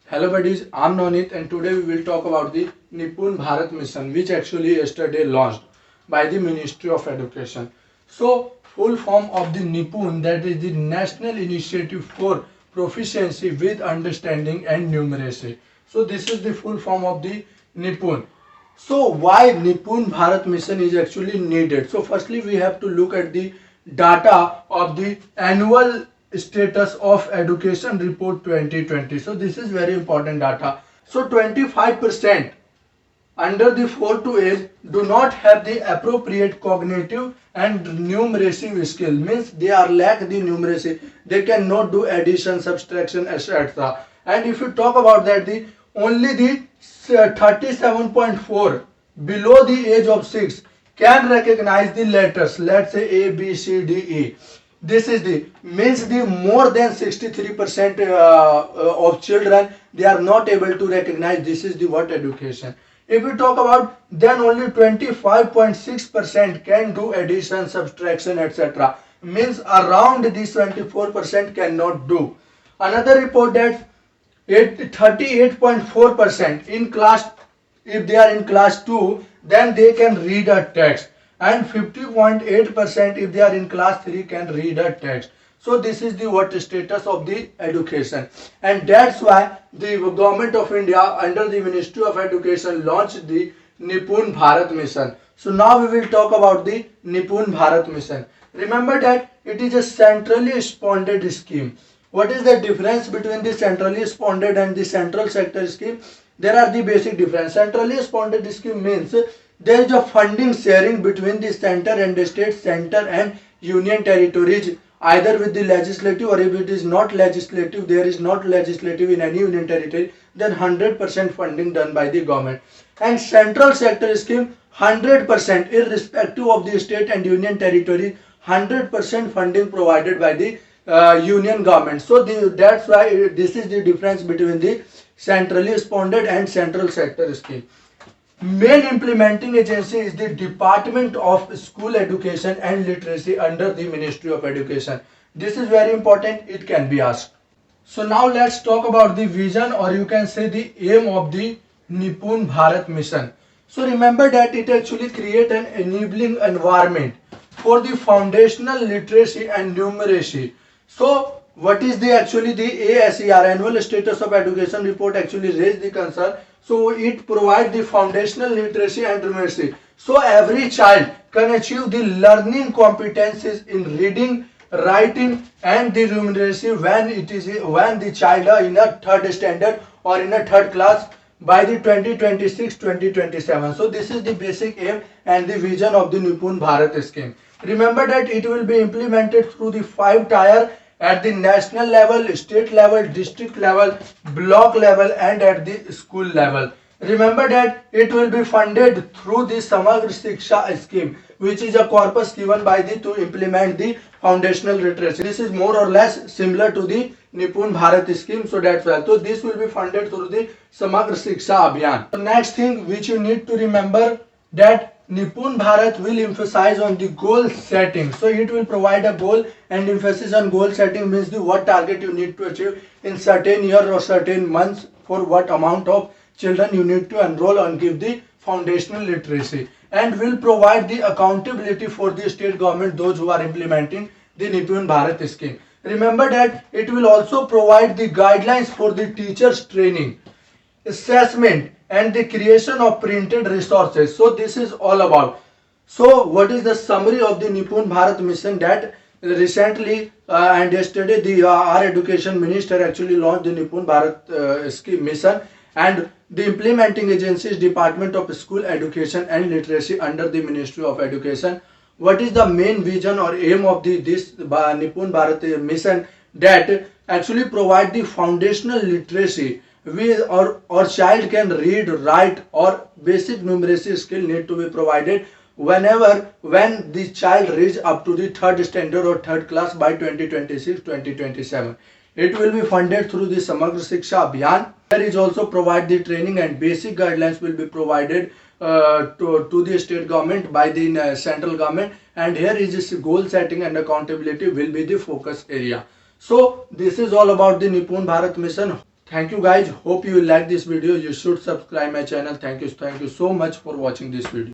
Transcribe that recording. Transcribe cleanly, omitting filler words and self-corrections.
Hello buddies, I'm Nonit and today we will talk about the Nipun Bharat Mission which actually yesterday launched by the Ministry of Education. So full form of the Nipun, that is the National Initiative for Proficiency with Understanding and Numeracy. So this is the full form of the Nipun. So why Nipun Bharat Mission is actually needed? So firstly we have to look at the data of the annual status of education report 2020. So this is very important data. So 25% under the 4 to age do not have the appropriate cognitive and numeracy skill, means they are lack the numeracy, they cannot do addition, subtraction, etc. And if you talk about that, the only the 37.4 below the age of 6 can recognize the letters, let's say A B C D E. This is the means the more than 63% of children, they are not able to recognize. This is the what education. If we talk about, then only 25.6% can do addition, subtraction, etc. Means around this 24% cannot do. Another report that 38.4% in class, if they are in class 2, then they can read a text, and 50.8% if they are in class 3 can read a text. So this is the what status of the education, and that's why the government of India under the Ministry of Education launched the Nipun Bharat Mission. So now we will talk about the Nipun Bharat Mission. Remember that it is a centrally sponsored scheme. What is the difference between the centrally sponsored and the central sector scheme? There are the basic difference. Centrally sponsored scheme means there is a funding sharing between the center and the state, center and union territories, either with the legislative, or if it is not legislative, there is not legislative in any union territory, then 100% funding done by the government. And central sector scheme, 100% irrespective of the state and union territory, 100% funding provided by the union government. So that's why this is the difference between the centrally sponsored and central sector scheme. Main implementing agency is the Department of School Education and Literacy under the Ministry of Education. This is very important, it can be asked. So now let's talk about the vision, or you can say the aim of the Nipun Bharat Mission. So remember that it actually create an enabling environment for the foundational literacy and numeracy. So what is the actually the ASER, Annual Status of Education report, actually raised the concern. So it provides the foundational literacy and numeracy. So every child can achieve the learning competencies in reading, writing and the numeracy when the child are in a third standard or in a third class by the 2026-2027. So this is the basic aim and the vision of the Nipun Bharat scheme. Remember that it will be implemented through the 5 tier at the national level, state level, district level, block level and at the school level. Remember that it will be funded through the Samagra Shiksha scheme, which is a corpus given by the to implement the foundational literacy. This is more or less similar to the Nipun Bharat scheme, so that's why. So this will be funded through the Samagra Shiksha Abhiyan. The next thing which you need to remember, that Nipun Bharat will emphasize on the goal setting. So it will provide a goal, and emphasis on goal setting means the what target you need to achieve in certain year or certain months, for what amount of children you need to enroll and give the foundational literacy, and will provide the accountability for the state government, those who are implementing the Nipun Bharat scheme. Remember that it will also provide the guidelines for the teachers training, assessment and the creation of printed resources. So this is all about. So what is the summary of the Nipun Bharat mission? That recently and yesterday the our education minister actually launched the Nipun Bharat scheme mission, and the implementing agency is Department of School Education and Literacy under the Ministry of Education. What is the main vision or aim of this Nipun Bharat mission? That actually provide the foundational literacy. We or child can read, write or basic numeracy skill need to be provided when the child reaches up to the third standard or third class by 2026-2027. It will be funded through the Samagra Shiksha Abhiyan. There is also provide the training, and basic guidelines will be provided to the state government by the central government, and here is this goal setting and accountability will be the focus area. So this is all about the Nipun Bharat mission. Thank you guys. Hope you like this video. You should subscribe my channel. Thank you so much for watching this video.